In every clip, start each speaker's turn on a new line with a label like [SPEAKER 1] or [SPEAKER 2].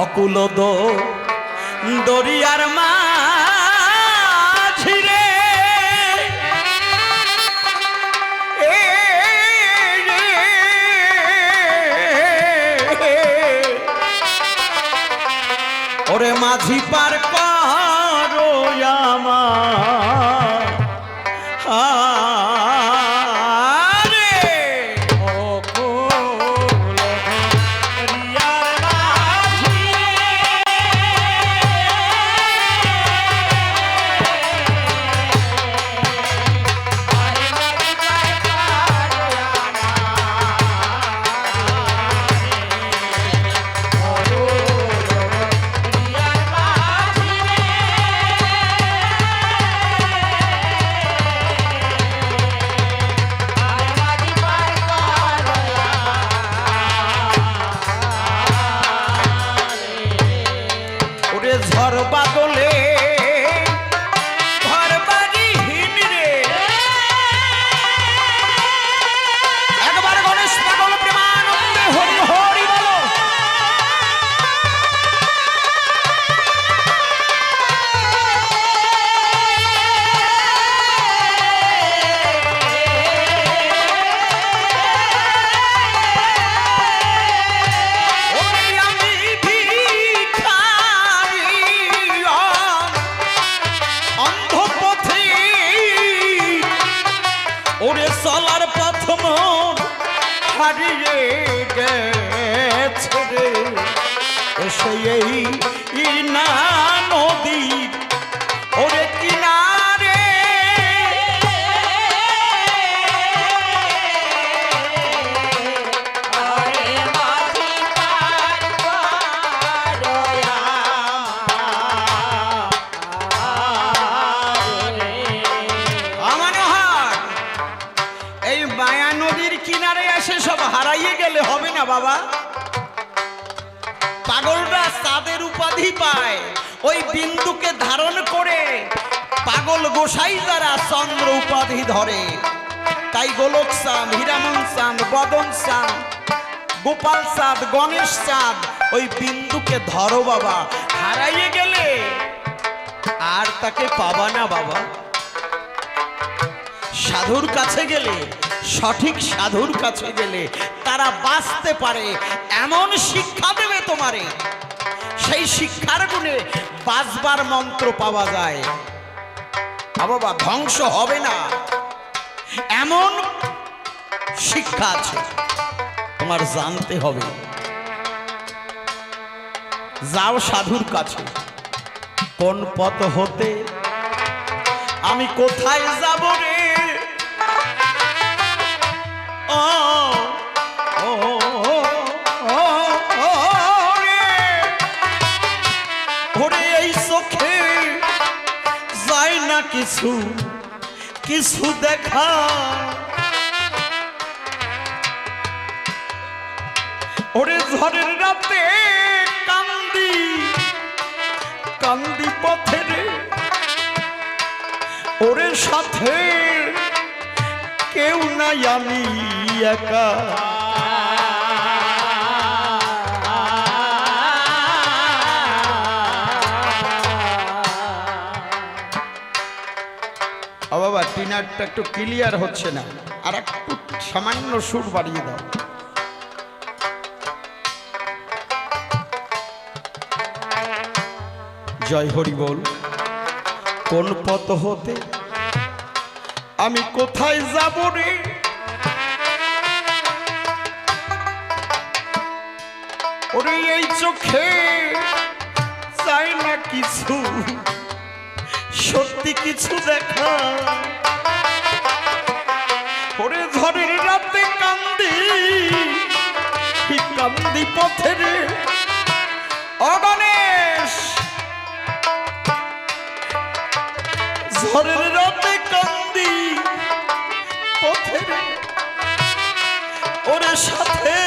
[SPEAKER 1] অকুল দরিয়ার মাঝি রে ওরে মাঝি পার করো আমার ঝড় বাদলে ঘর বাড়ি হীন রে একবার গণেশ পাগল প্রেমানন্দে হরি হরি বলো। ওরে চলার পথ মোর হারিয়ে গেছে রে এসে এই না নদীর ওরে কিনারে মায়া নদীর কিনারে এসে সব হারাইয়ে গেলে হবে না বাবা। পাগলরা চাঁদের উপাধি পায় ওই বিন্দুকে ধারণ করে পাগল গোসাই দ্বারা চন্দ্র উপাধি ধরে। তাই গোলক চাঁদ, হীরামন চাঁদ, বদন চাঁদ, গোপাল চাঁদ, গণেশ চাঁদ ওই বিন্দুকে ধরো বাবা। হারাইয়ে গেলে আর তাকে পাবা না বাবা। সাধুর কাছে গেলে, সঠিক সাধুর কাছে গেলে তারা বাঁচতে পারে এমন শিক্ষা দেবে তোমারে, সেই শিক্ষার গুণে বাঁচবার মন্ত্র পাওয়া যায়। বাবা ধ্বংস হবে না এমন শিক্ষা আছে, তোমার জানতে হবে। যাও সাধুর কাছে। কোন পথ হতে আমি কোথায় যাব রে? ওরে এই চোখে যায় না কিছু কিছু দেখা, ওরে ঝড়ের রাতে কান্দি কান্দি পথে রে, ওরে সাথে কেউ নাই আমি একা। বাবা টিনারটা একটু ক্লিয়ার হচ্ছে না, আর একটু সামান্য সুর বাড়িয়ে দাও। জয় হরি বল। কোন পথ হতে আমি কোথায় যাব রে? ওরে এই চোখে চাই না কিছু সত্যি কিছু দেখা, ওরে ঝড়ের রাতে কান্দি কান্দি পথে রে। অগণেশ ঝড়ের রাতে কান্দি পথে রে, ওরে সাথে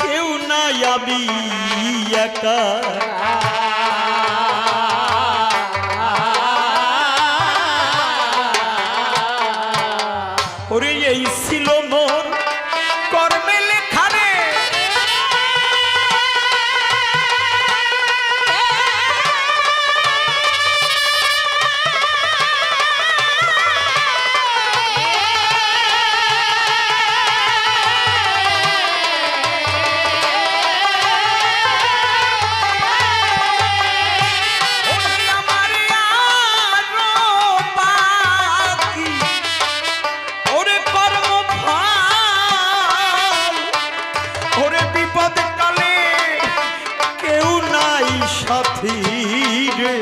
[SPEAKER 1] কেউ নাই আমি একা। ওরে এই ছিল মোর কর্মে লেখা রে, সাথী রে,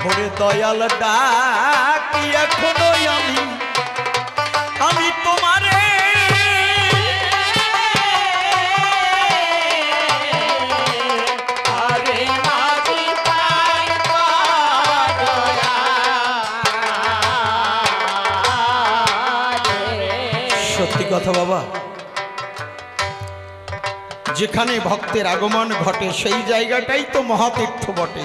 [SPEAKER 1] ওরে দয়াল ডাকি এখনো আমি তোমারে। সত্যি কথা বাবা, যেখানে ভক্তের আগমন ঘটে সেই জায়গাটাই তো মহাতীর্থ বটে।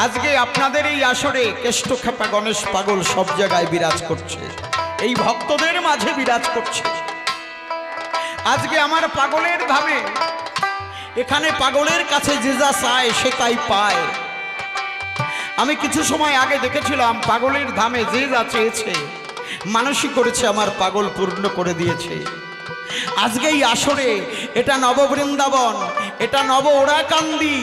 [SPEAKER 1] আজকে আপনাদের এই আসরে কেষ্টখ্যাপা গণেশ পাগল সব জায়গায় বিরাজ করছে, এই ভক্তদের মাঝে বিরাজ করছে। আজকে আমার পাগলের ধামে, এখানে পাগলের কাছে যে যা চায় সে তাই পায়। আমি কিছু সময় আগে দেখেছিলাম পাগলের ধামে যে যা চেয়েছে মানসিক করেছে আমার পাগল পূর্ণ করে দিয়েছে। আজকে এই আসরে এটা নববৃন্দাবন, এটা নব ওরাকান্দি,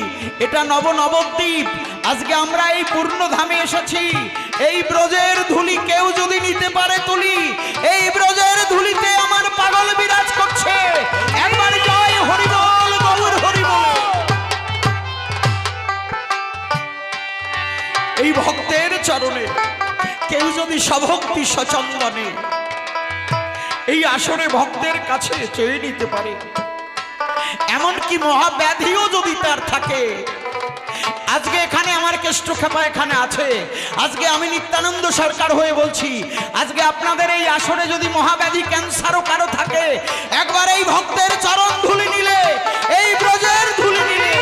[SPEAKER 1] এটা নবদ্বীপ। আজকে আমরা এই পূর্ণ ধামে এসেছি। এই ব্রজের ধুলি কেউ যদি নিতে পারে তুলি, এই ব্রজের ধুলিতে আমার পাগল বিরাজ করছে। একবার জয় হরিবল, গৌর হরিবল। এই ভক্তের চরণে কেউ যদি সভক্তি সচন্দনে এই আসরে ভক্তের কাছে চেয়ে নিতে পারে, এমনকি মহাব্যাধিও যদি তার থাকে, আজকে এখানে আমার কেষ্টখ্যাপা এখানে আছে, আজকে আমি নিত্যানন্দ সরকার হয়ে বলছি, আজকে আপনাদের এই আসরে যদি মহাব্যাধি ক্যান্সারও কারো থাকে, একবার এই ভক্তের চরণ ধুলি নিলে, এই ব্রজের ধুলি নিলে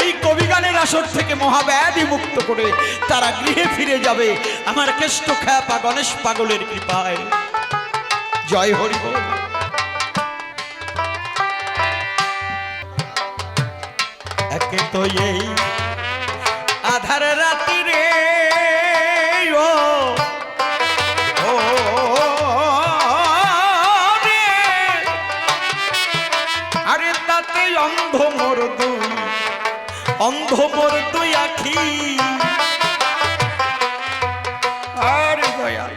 [SPEAKER 1] এই কবিগানের আসর থেকে মহাব্যাধি মুক্ত করে তারা গৃহে ফিরে যাবে আমার কেষ্টখ্যাপা গণেশ পাগলের কৃপায়। জয় হরি বল। একে তো এই আধার রাতি রে, ও রে, আরে তাতে অন্ধ মোর দুই আখি। আরে দয়াল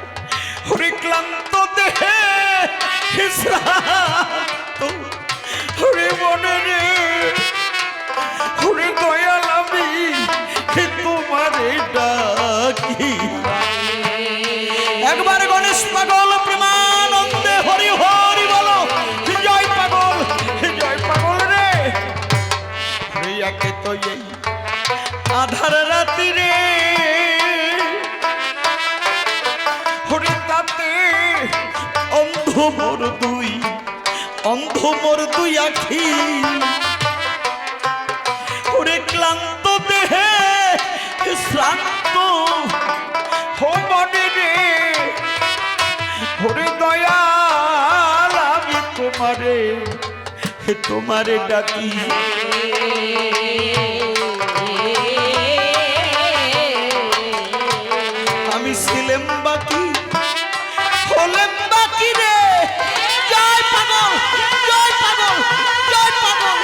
[SPEAKER 1] হরি ক্লান্ত দেহে হরি মনে রে, হরি দয়াল আমি তোমারে ডাকি। একবার গণেশ পাগল প্রেমানন্দে হরি হরি বলো। জয় পাগল, জয় পাগল রে। একে তো এই আধার রাতি রে, হরি তাতে অন্ধ মোর দুই আখি। হরে ক্লান্ত দেহে শ্রান্ত হো মনে রে, হরে দয়াল আমি তোমারে ডাকি। আমি ছিলাম বাকি, হলেম বাকি রে। জয় পাগল, জয় পাগল, জয় পাগল।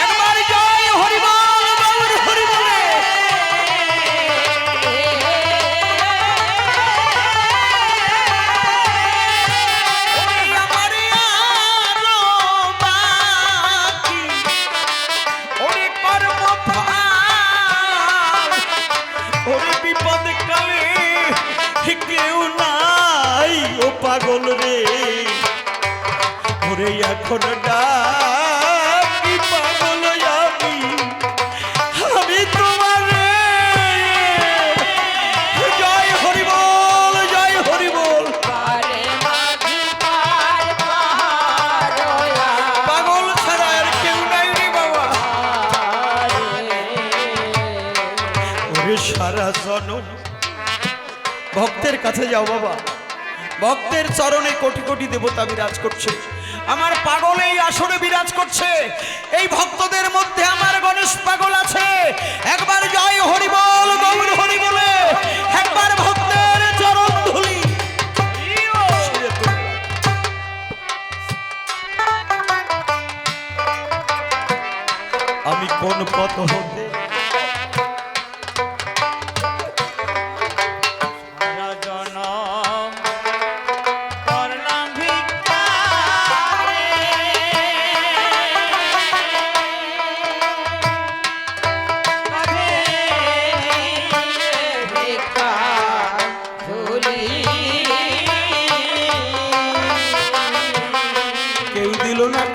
[SPEAKER 1] একবার জয় হরিবল, গৌর হরিবলে। পাগল রে, ওরে এখন ডাকি পাগল আমি তোমারে। জয় হরি বল, জয় হরি বল। পাগল ছাড়া আর কেউ নাই রে বাবা। ওরে সারা জনম ভক্তের কাছে যাও বাবা, ভক্তের চরণে কোটি কোটি দেবতা বিরাজ করছে। আমার পাগল এই আসরে বিরাজ করছে, এই ভক্তদের মধ্যে আমার গণেশ পাগল আছে। একবার জয় হরি বল, গৌর হরি বলে। একবার ভক্তের চরণ ধুলি। আমি কোন পথ হতে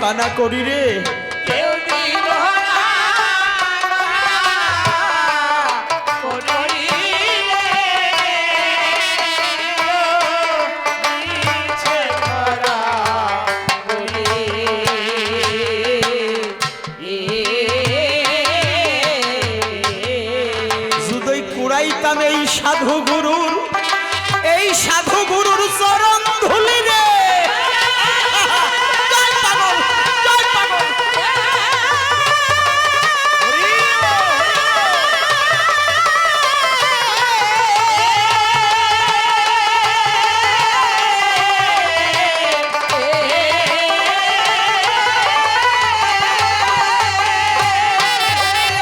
[SPEAKER 1] কানা করি রে।
[SPEAKER 2] কেউ দিল না করি দিছে ধরা করি।
[SPEAKER 1] শুধুই কুড়াইতাম এই সাধু গুরুর, এই সাধু গুরুর চরণ ধুলি রে। জয় পাগল, জয় পাগল।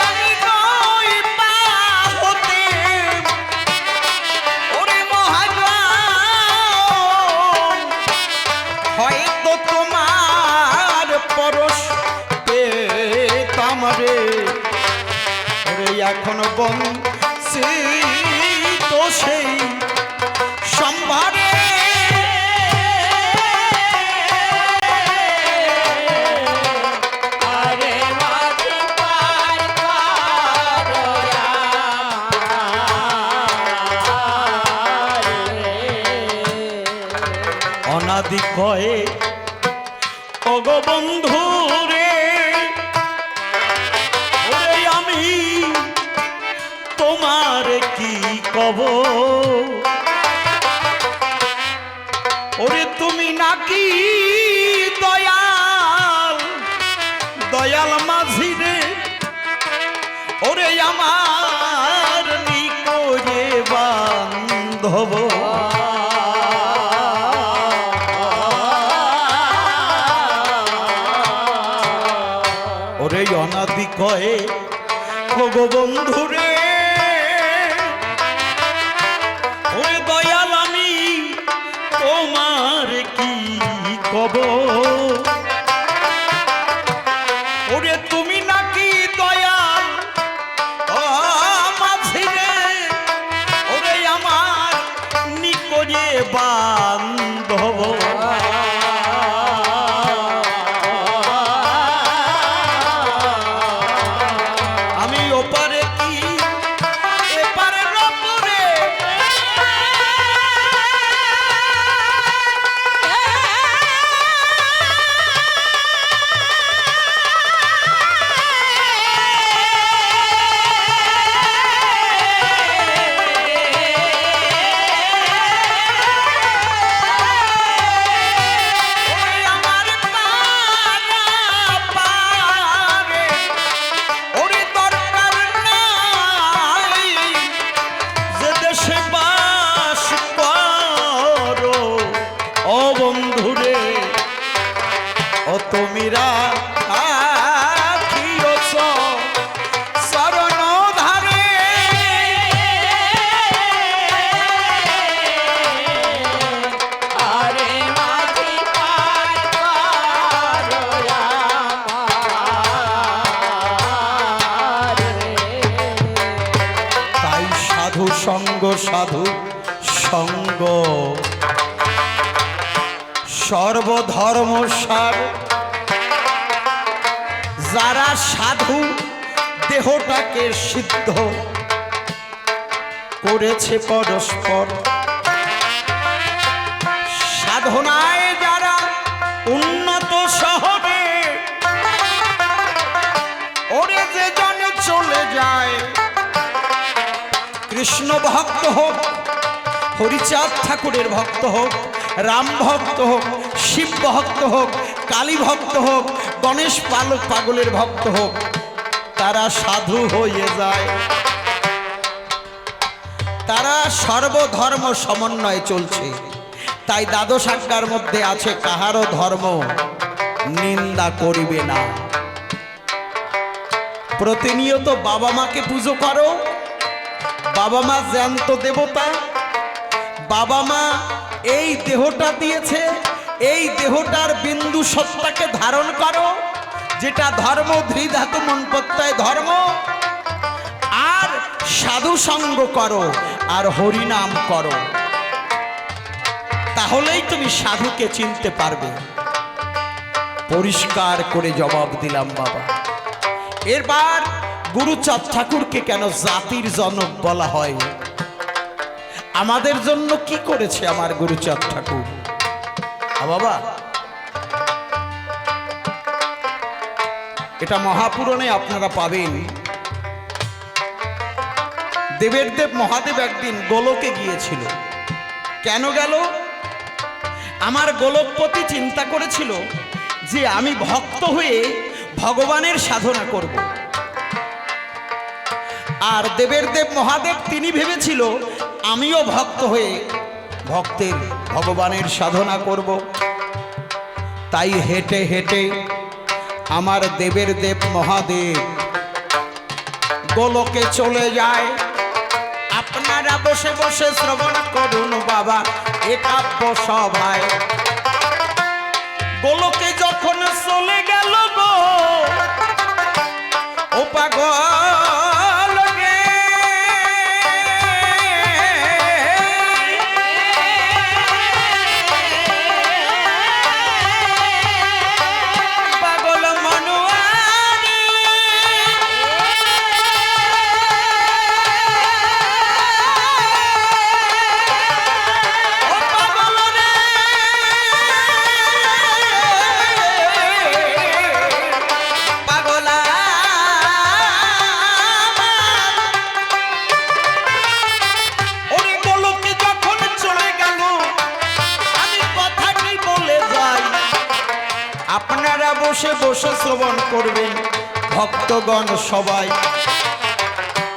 [SPEAKER 1] আমি নই পা হতে, ওরে মহাজন, হয়তো তোমার পরশ পেতাম রে। ওরে এখন বংশী তো সেই সম্ভারে।
[SPEAKER 2] আরে মাঝি পার করো
[SPEAKER 1] অনাদি কয়ে ওগো বন্ধু রে, ওরে আমি তোমার কি কব। ওরে তুমি নাকি দয়াল, দয়াল মাঝি রে। ওরে আমার নিকরে বান্ধব। ওরে অনাদি কয়ে ওগো বন্ধু রে, ওরে দয়াল আমি তোমার কি কব। ওরে তুমি নাকি দয়াল ও মাঝি রে, ওরে আমার নিকরে বান্ধব। আমি ওপারে কি এপারে রপুরে, ওরে আমার পারা পারে, ওরে দরকার নাই যে দেশে বাস করো। ও বন্ধুরে, ও তুমিরা আখিওছ চরণ ধারে।
[SPEAKER 2] আরে মাঝি পার করো
[SPEAKER 1] তাই সাধু সঙ্গ, সাধু সঙ্গ সর্বধর্ম সার। যারা সাধু দেহটাকে সিদ্ধ করেছে পরস্পর, সাধনায় যারা উন্নত শহরে, ওরে যে জনে চলে যায়, কৃষ্ণ ভক্ত হোক, হরিচাঁদ ঠাকুরের ভক্ত হোক, রাম ভক্ত হোক, শিব ভক্ত হোক, কালী ভক্ত হোক, গণেশ পাগলের ভক্ত হোক, তারা সাধু হয়ে যায়। তারা সর্বধর্ম সমন্বয়ে চলছে। তাই দ্বাদশ আজ্ঞার মধ্যে আছে কাহারও ধর্ম নিন্দা করিবে না। প্রতিনিয়ত বাবা মাকে পুজো করো। বাবা মা জ্যান্ত দেবতা। বাবা মা এই দেহটা দিয়েছে, এই দেহটার বিন্দু সত্তাকে ধারণ করো, যেটা ধর্ম, ধৃধাতু মন প্রত্যয় ধর্ম। আর সাধু সঙ্গ করো আর হরিনাম করো, তাহলেই তুমি সাধুকে চিনতে পারবে। পরিষ্কার করে জবাব দিলাম বাবা। এরবার গুরুচাঁদ ঠাকুরকে কেন জাতির জনক বলা হয়? আমাদের জন্য কি করেছে আমার গুরুচাঁদ ঠাকুর? বাবা, এটা মহাপুরাণে আপনারা পাবেন। দেবের দেব মহাদেব একদিন গোলকে গিয়েছিল। কেন গেল? আমার গোলকপতি চিন্তা করেছিল যে আমি ভক্ত হয়ে ভগবানের সাধনা করব, আর দেবের দেব মহাদেব তিনি ভেবেছিল আমিও ভক্ত হয়ে ভক্তের ভগবানের সাধনা করব। তাই হেঁটে হেঁটে আমার দেবের দেব মহাদেব গোলকে চলে যায়। আপনারা বসে বসে শ্রবণ করুন বাবা এ কাব্য সভায়। গোলকে যখন চলে গেল গো ও পাগল রে, পাগল মনোয়ারি ও পাগল রে, পাগলা ওরে গোলকে যখন চলে গেল আমি কথাটি বলে যাই। আপনারা বসে বসে শ্রবণ করবেন ভক্তগণ সবাই।